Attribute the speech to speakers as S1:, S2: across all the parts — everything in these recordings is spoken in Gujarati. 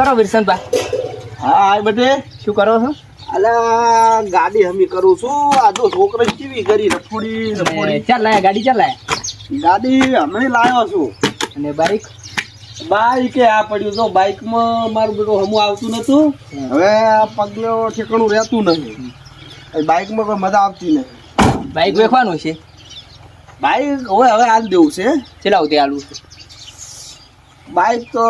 S1: કરો વિરસનભાઈ?
S2: હા આ બધે
S1: શું કરો છો?
S2: અલા ગાડી હમી કરું છું. આ જો છોકરો કેવી કરી રફોડી
S1: ચાલ લાયા ગાડી ચાલ લાયા?
S2: ગાડી હમણાં લાવ્યો છું.
S1: અને બાઈક?
S2: બાઈકે આ પડ્યું જો બાઈકમાં મારું બધું હમું આવતું નતું. હવે પગલો ઠેકાણું રહેતું નથી. બાઈકમાં કોઈ મજા આવતી નથી.
S1: બાઈક વેચવાનું છે?
S2: બાઈક હવે હાલ દેવું છે.
S1: ચલાવ તે આલુ છે
S2: બાઈક તો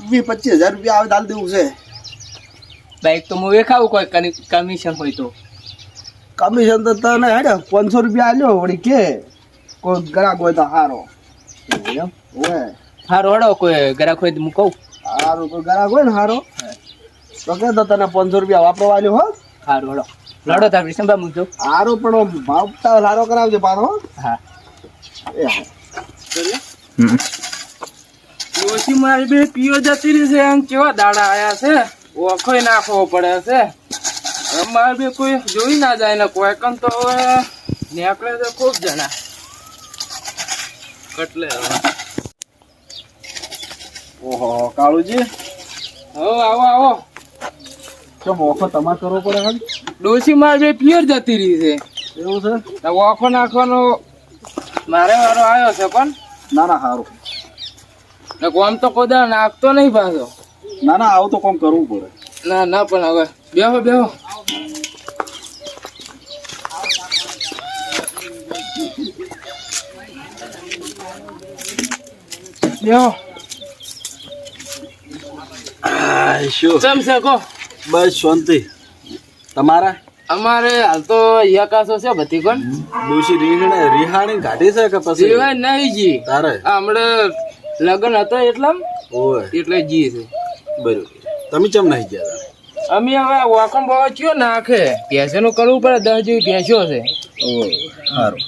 S2: 20-25 હજાર રૂપિયા આવે હાલ દેવું છે.
S1: બાઈક તો હું વેખાવું કોઈ કમિશન હોય તો.
S2: કમિશન તો તને હેડે 500 રૂપિયા આલ્યો વળી કે કોઈ ગ્રાહક હોય તો સારો.
S1: એમ
S2: હોય
S1: હારો હડો કોઈ ગ્રાહક હોય તો હું કહું.
S2: સારું કોઈ ગ્રાહક હોય ને સારો તો કે તો તને 500 રૂપિયા વાપરવા આલ્યો હો.
S1: હારું હડો લડો તાર વિરસનભાઈ મૂકજો.
S2: સારું પણ ભાવ સારો કરાવજો પાછો.
S1: હા
S2: એ હા
S3: ઓછી મારી બે પીઓ જતી રહી છે એમ કેવા દાડા આયા છે ઓખોય નાખવો પડે છે. અમારે બે કોઈ જોઈ ના જાય ને કોઈ કન તો હવે નીકળે છે ખૂબ જણા કટલે.
S2: ઓહો કાળુજી
S3: હો આવો આવો.
S2: તો ઓખો તમારે કરવો પડે ખાલી.
S3: ડોસી મારી બે પિયર જતી રહી છે
S2: એવું છે?
S3: તો ઓખો નાખવાનો મારે વારો આવ્યો છે પણ
S2: ના ના સારું.
S3: આમ તો કોદા નાખતો નહીં પાછો.
S2: ના ના આવું તો કોમ કરવું પડે.
S3: ના ના પણ હવે બેહો બેહો. બેહો.
S2: શું
S3: ચમ છે કો?
S2: બસ શાંતિ. તમારા
S3: અમારે હાલ તો યકાસો છે બધી કોણ
S2: ડોશી રિહાણી ગાડી છે કે પછી
S3: જીવાય નહીં જી
S2: તારે
S3: હમણે લગન હતો એટલા
S2: ઓય
S3: એટલે જી છે.
S2: બરોબર. તમે ચમ નહીં ગયા?
S3: અમે હવે વાકમ બહુ કયો નાખે ભેંસોનું કરવું પડે 10 જેવી ભેંસો છે.
S2: ઓય સારું.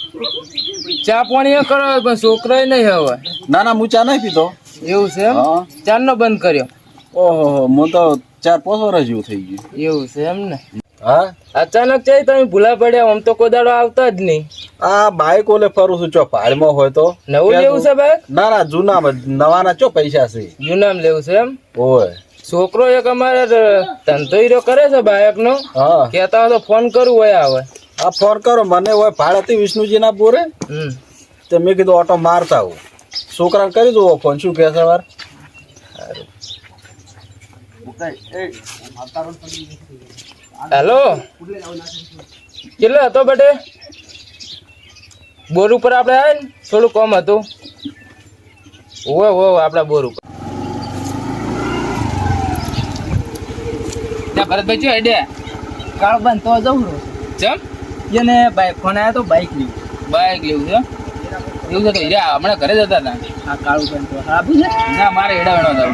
S3: ચા પાણી એ કરો પણ છોકરો નહીં હવે.
S2: ના ના હું ચા નહીં પીતો.
S3: એવું છે એમ?
S2: હા.
S3: ચા નો બંધ કર્યો?
S2: ઓહો હું તો 4-5 વર્ષ જેવું થઈ ગયું.
S3: એવું છે એમ ને?
S2: હા
S3: અચાનક ચાઈ તમે ભૂલા પડ્યા આમ તો કોઈ દાડો આવતા જ નહીં.
S2: આ બાઈક ઓલે ફરું છું ચો ભાડમાં હોય તો.
S3: નવું લેવું છે બાઈક?
S2: ના ના જૂના નવાના ચો પૈસા છે.
S3: જૂનામ લેવું છે એમ?
S2: ઓય
S3: છોકરો એક અમારે ધંધો હીરો કરે છે બાઈક નો.
S2: હા
S3: કેતા હોય તો ફોન કરું હોય આવે.
S2: આ ફોન કરો મને હોય ભાડેથી વિષ્ણુજી ના બોરે તે મેં કીધું ઓટો મારતા આવું. છોકરાને કરી દો ફોન. શું કહે છે વાર?
S3: હેલો કેટલો હતો બટે? બોર ઉપર આપણે આવે ને થોડું કમ હતું. ઓવે આપડા બોર ઉપર. ભરતભાઈ શું હેડે?
S1: કાળ બંધ તો જવું
S3: ચમ
S1: એને બાઈક ફોન આવ્યો તો બાઈક લેવું.
S3: બાઈક લેવું છે એવું છે તો હીરા હમણાં ઘરે જતા હતા.
S1: આ કાળું બંધ તો આપું છે.
S3: ના મારે હેડા વેણો હતા.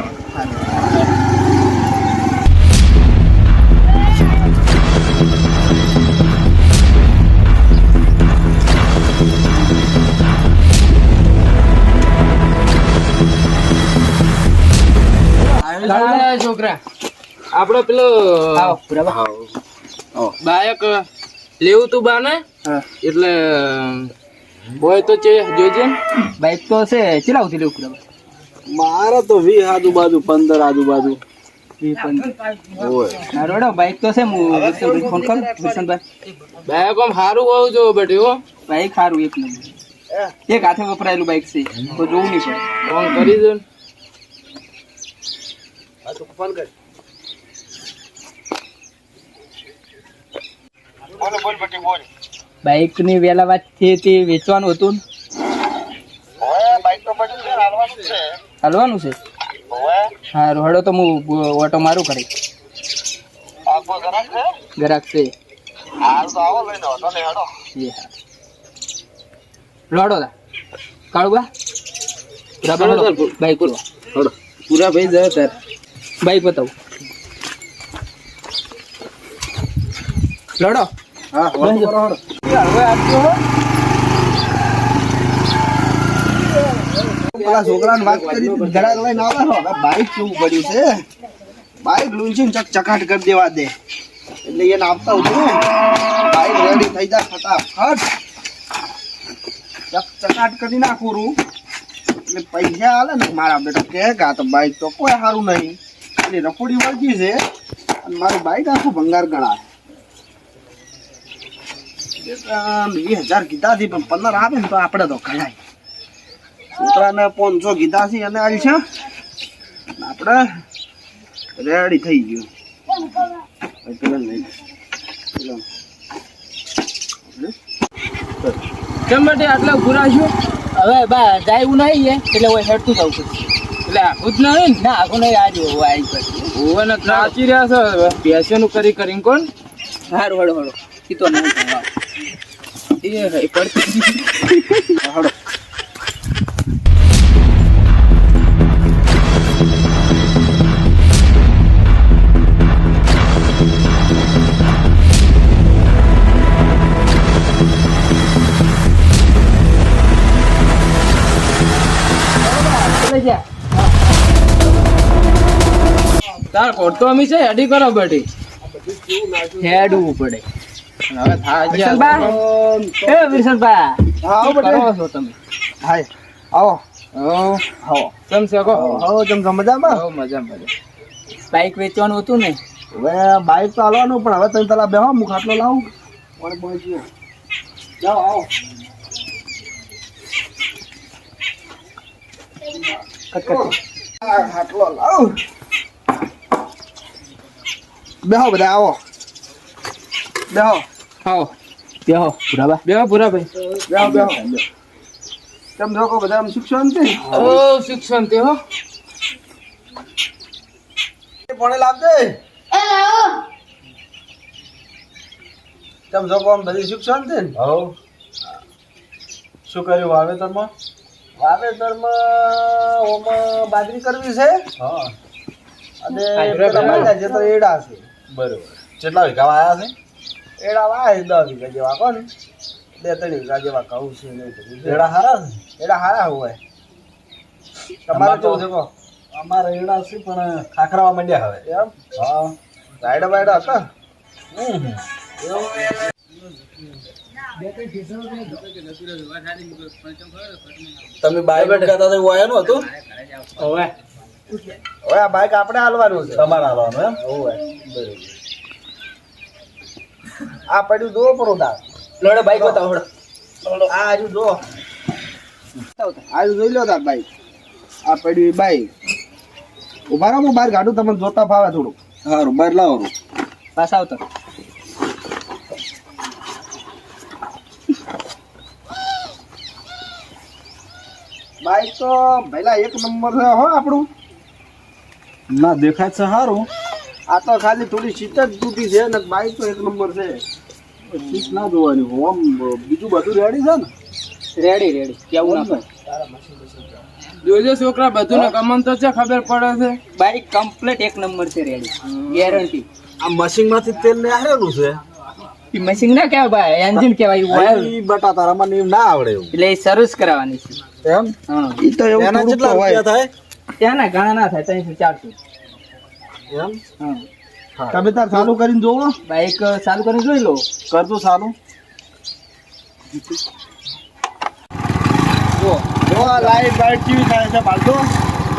S3: છોકરા આપડે પેલો બાયક લેવું તું બાને એટલે હોય તો જોજે.
S1: બાઈક તો છે ચલાવતી લેવું.
S2: મારે તો 20 આજુબાજુ 15 આજુબાજુ.
S1: રોડો બાઈક તો છે. હું ફોન કરું વિરસનભાઈ.
S3: બાયક આમ સારું હોવું જોઈએ બેટી હો.
S1: બાઈક સારું એક નંબર. એક હાથે વપરાયેલું બાઈક છે તો જોવું નહીં પડે.
S3: ફોન કરી દો ને.
S2: ફોન કર.
S1: બાઈક ની વેલા વાત છે તે વેચવાનું હતું ને? હાલવાનું છે. સારું હડો તો હું ઓટો મારું કરે. ગ્રાહક છે. લડો દા કાળુબા બાઈક
S3: પૂરા ભાઈ જાય તાર
S1: બાઈક બતાવું. લડો.
S2: હા
S1: હવે આપજો હો.
S2: પેલા છોકરાને વાત કરી ઘડા લઈને આવે હવે બાઈક કેવું પડ્યું છે. બાઈક લૂંચીને ચકાટ કરી દેવા દે એટલે એને આપતા હતું ને બાઈક રેડી થઈ જાય ફટાફટ ચકાટ કરી નાખું રૂ એટલે પૈસા આલે ને મારા બેટા કે આ તો બાઈક તો કોઈ સારું નહીં એટલી રફોડી વળગી છે અને મારું બાઈક આખું ભંગાર ગણાય 20,000 કીધા છે પણ 15 આપે ને તો આપણે તો ગણાય છોકરાને 500 કીધા છે અને આલી છે આપણે રેડી થઈ ગયું પેલા લઈ
S3: કેમ માટે આટલા પૂરા છો
S1: હવે બા જાય એવું નહીં એટલે હું હેડતું જાઉં છું
S3: એટલે આખું જ નહીં
S1: ના આખું નહીં આજે હું આવી પછી
S3: ઓવન ત્રાચી રહ્યા છો ભેંસોનું કરીને કોણ
S1: સારું હળો હળો એ તો નહીં થાય.
S3: એ પડતી
S2: હળો
S3: તાર કોટ તો અમે છે અડી કરો બટી
S1: હેડવું પડે.
S3: હવે થાય
S1: વિરસનબા એ વિરસનબા
S2: હા આવો
S1: શું કરો
S2: બેટા
S1: છો તમે?
S2: હાય આવો
S3: હો કેમ છે કો
S2: આવો જમ મજામાં
S3: હો મજા મજા
S1: બાઈક વેચવાનું હતું ને
S2: હવે બાઈક તો હાલવાનું પણ હવે તમે પેલા બેહો હું ખાટલો લાવું પણ પહોંચ્યો જાઓ આવો ખાટલો લાવ બેહો બધા આવો બેહો
S3: હાઓ
S1: બેહો પુરાબા
S3: પૂરા ભાઈ
S2: બેહો બેહો તમે લોકો બધા આમ શિક્ષણ છે
S3: ઓ શિક્ષણ તે હો
S2: પાણી લાવજે તમે લોકો આમ બધી શિક્ષણ છે ને
S4: હવ શું કર્યું વાવેતરમાં?
S2: વાવેતરમાં ઓમાં બાજરી કરવી છે
S4: હા
S2: અને
S3: બાજરા
S2: પેલા
S3: બરાબર.
S2: બાજરા જે તો એડા છે
S4: બરોબર. કેટલા વીઘા વાયા છે?
S2: એડા વાય 10 વીઘા જેવા કોણ 2-3 વીઘા જેવા કહું છે ને બધું છે.
S4: એડા હારા છે?
S2: એડા હારા હોય તમારે કેવું છે કહો
S4: અમારે એડા છે પણ ખાખરાવા માંડ્યા હવે.
S2: એમ
S4: હા
S2: રાયડા બાયડા હતા
S4: તમે બાઈક કહેતા હતા એવું આયાનું હતું?
S3: હવે
S2: હવે આ બાઈક આપણે હાલવાનું છે
S4: તમારે આવવાનું એમ?
S2: હોય આ પડ્યું જો પરોડા
S1: લોડો બાઈક બતાવો હળો.
S2: આ હજુ જો આજુ જોઈ લો તાર બાઈક આ પડ્યું બાઈક ઉભા રહો હું બહાર ગાડું તમને જોતા ફાવે થોડું સારું બહાર લાવો
S1: પાસ આવતો
S2: બાઈક તો પહેલા એક નંબર છે હો આપણું
S4: ના દેખાય છે સારું.
S2: આ તો ખાલી થોડી સીટ જ તૂટી છે ને બાઈક તો એક નંબર છે
S4: સીટ ના જોવાની આમ બીજું બધું રેડી છે ને?
S1: રેડી રેડી કેવું ના પડે.
S3: જોજો છોકરા બધું ને કમન તો છે ખબર પડે છે
S1: બાઈક કમ્પ્લીટ એક નંબર છે રેડી ગેરંટી.
S4: આ મશીન માંથી તેલ ને હારેલું છે.
S1: ઈ મશીન ના કહેવાય ભાઈ એન્જિન કહેવાય ઓઇલ
S4: ઈ બટા તારામાં ને ના આવડે એવું.
S1: એટલે એ સર્વિસ કરાવવાની છે.
S4: એમ?
S1: હા
S2: એ તો એવું
S4: એના
S2: થોડુંક
S4: કેટલા
S2: તો હોય
S4: રૂપિયા થાય?
S1: ત્યાંના ઘણા ના થાય 300-400.
S4: એમ?
S1: હા
S4: હા.
S2: તમે તાર ચાલુ કરીને જોવો
S1: બાઈક ચાલુ કરીને જોઈ લો.
S4: કરજો સારું.
S2: જો આ લાઈટ બાઈટ કેવી થાય છે પાલતો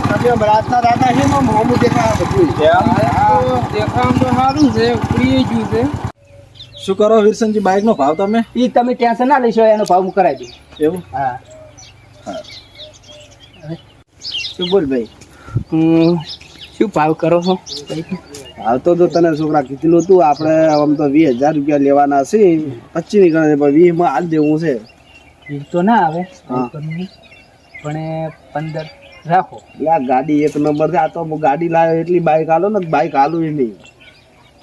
S2: તમે આમ રાતના રાતા છે ને મોમું દેખાય બધું
S3: દેખામ તો સારું છે ઉપડી ગયું છે
S4: શું કરો વિરસનજી બાઈક નો ભાવ તમે?
S1: ઈ તમે ટેન્શન ના લેશો એનો ભાવ હું કરાવી દઉં.
S4: એવું?
S1: હા
S2: શું બોલ ભાઈ
S1: શું ભાવ કરો છો
S2: હાલ તો તને છોકરા કીધેલું હતું આપણે આમ તો 20,000 રૂપિયા લેવાના છે 25 ની ગણે 20 માં હાલ દેવું છે
S1: ઈ તો ના આવે
S2: હા.
S1: પણ 15 રાખો.
S2: આ ગાડી એક નંબર છે આ તો ગાડી લાવ્યો એટલી બાઈક હાલો ને બાઈક હાલું નહીં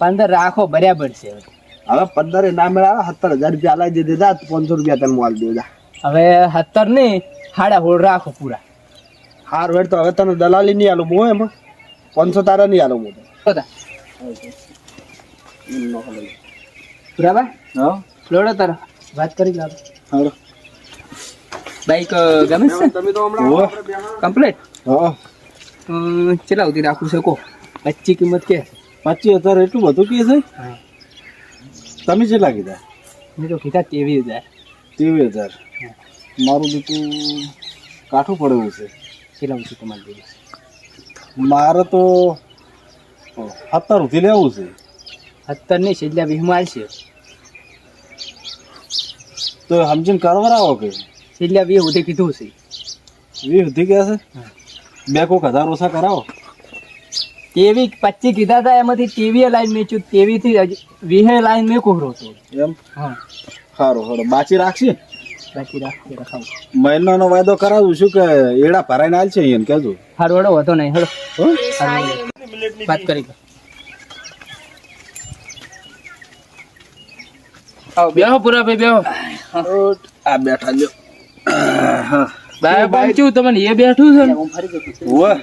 S1: 15 રાખો બરાબર છે.
S2: હવે 15 ના મેળા 17,000 રૂપિયા લાવી દે જા 500 રૂપિયા તને માલ દે જા
S1: હવે 17 નહીં 16.5 રાખો પૂરા.
S2: હાર વેડ તો હવે તને દલાલી નહીં હાલું હું એમાં 500 તારા નહીં હાલું હું
S1: બધા બરાબર
S4: હા
S1: લોડો તાર વાત કરી લાવો.
S2: હાલો
S1: બાઈક ગમે છે
S2: તમે તો
S4: ઓહ.
S1: કમ્પ્લીટ.
S2: હા
S1: કેટલા સુધી રાખું છે કો 25 કિંમત કે
S4: 25,000 એટલું બધું કે છે?
S1: હા
S4: તમે કેટલા કીધા?
S1: મેં તો કીધા 23,000.
S4: 23,000. મારું બીજું કાઠું પડે એવું છે.
S1: કેટલા સુધી તમારે જોઈએ?
S4: મારે તો અત્યાર સુધી લેવું છે
S1: 17 ની છેલ્લા 20 માં છે
S4: તો સમજીને કરવા આવો કે
S1: છેલ્લા 20 સુધી કીધું છે
S4: 20 સુધી કે છે બે કોક 1000 ઓછા કરાવો
S1: તેવી 25 કીધા હતા એમાંથી તેવી લાઈન મેચ્યું તેવી થી 20 લાઈન મેં કોહરો હતો
S4: એમ
S1: હા
S4: સારું સારું બાચી રાખશે
S1: બાકી રાખી રખાવ
S4: મહિનાનો વાયદો કરાવું છું કે એડા ભરાઈને આલ છે એને કહેજો
S1: હારું હડો વધો નહીં હડો
S4: હો?
S1: વાત કરી આવો
S3: બેહો પૂરા ભાઈ બેહો
S4: આ બેઠા લ્યો
S3: બાયક પહોંચ્યું તમને એ બેઠું છે ને
S4: ઓવે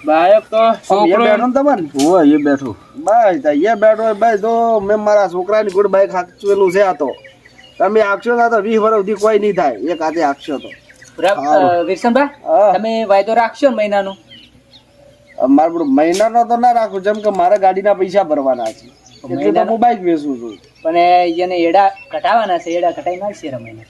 S3: બાયક તો
S2: છોકરો
S3: છોકરો
S2: બેઠો ને તમારે
S4: ઓવે એ બેઠું
S2: બસ તો એ બેઠો હોય બસ તો મેં મારા છોકરાની ગુડ બાઈક હાંચવેલું છે આ તો તમે આખશો ના તો 20 વર્ષ સુધી કોઈ નહીં થાય એક હાથે આખશો તો
S1: વિરસનભાઈ
S2: હા.
S1: તમે વાયદો રાખશો ને મહિનાનો
S2: મારે બધું મહિનાનો તો ના રાખું જેમ કે મારે ગાડીના પૈસા ભરવાના છે એટલે તો હું બાઈક વેચું છું
S1: પણ એને એડા કટાવાના છે એડા કટાઈ નાખશે રમાઈને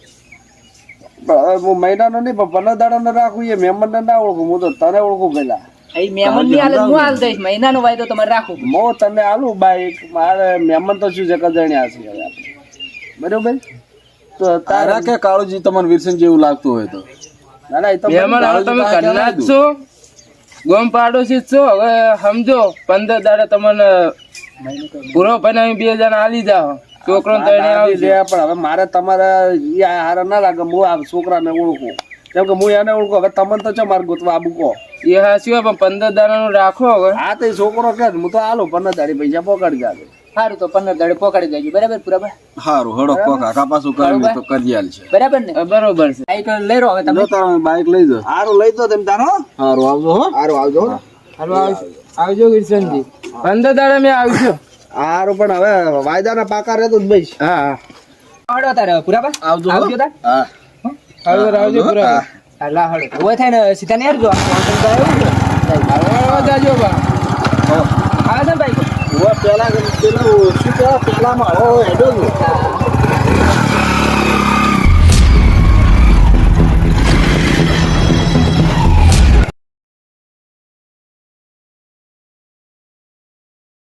S2: પણ હવે હું મહિનાનો નહીં પણ 15 દાડાનો રાખું એ મહેમાનને ના ઓળખું હું તો તને ઓળખું પેલા
S1: અહીં મહેમાન ની હાલત હું હાલ દઈશ મહિનાનો વાયદો તમારે રાખવું
S2: હું તને આલું બાઈક મારે મહેમાન તો શું છે કજણ્યા છે હવે આપણે બરોબર તો
S4: તારા કે કાળુજી તમને વિરસન જેવું લાગતું હોય તો
S2: ના ના એ તો
S3: મહેમાન હાલ તમે ઘરના જ છો ગોમ પાડોશી જ છો હવે સમજો 15 દાડે તમને પૂરો બનાવી 2 જણા આલી જાઓ છોકરો તો એને
S2: આવી
S3: આવશે
S2: લે પણ હવે મારે તમારે હારા ના લાગે હું આ છોકરાને ઓળખું કેમ કે હું એને ઓળખું હવે તમને તો છે મારે ગોતવા આબુ કહો
S3: એ હાસી હોય પણ 15 દાડાનું રાખો હવે
S2: હા તો એ છોકરો કે હું તો આલો 15 દાડી પૈસા પકડી જાવે
S1: સારું તો 15 દાડે પકડી દેજો બરાબર પૂરા
S4: સારું હડો કોક આખા પાછું કરીને તો કરી આલ છે
S1: બરાબર ને
S3: બરોબર છે
S1: બાઈક લઈ રહ્યો હવે તમે
S4: જો તારા બાઈક લઈ જાઓ
S2: હારું લઈ દો તેમ તારો
S4: સારું આવજો હો
S2: હારું આવજો
S3: હાલો આવજો વિરસનજી 15 દાડે મેં આવજો
S2: હારું પણ હવે વાયદાના પાકા રહેતો જ ભાઈ
S3: હા
S1: હડો તારે પૂરા બા
S4: આવજો હો.
S1: આવજો તાર
S4: હા
S3: આવજો પૂરા
S1: હાલા હડો હોય થાય ને સીધા ને આવજો
S3: જાજો બા
S1: આવે છે ને બાઈક
S4: પેલા શું કહેવાય પેલામાં હો હેડો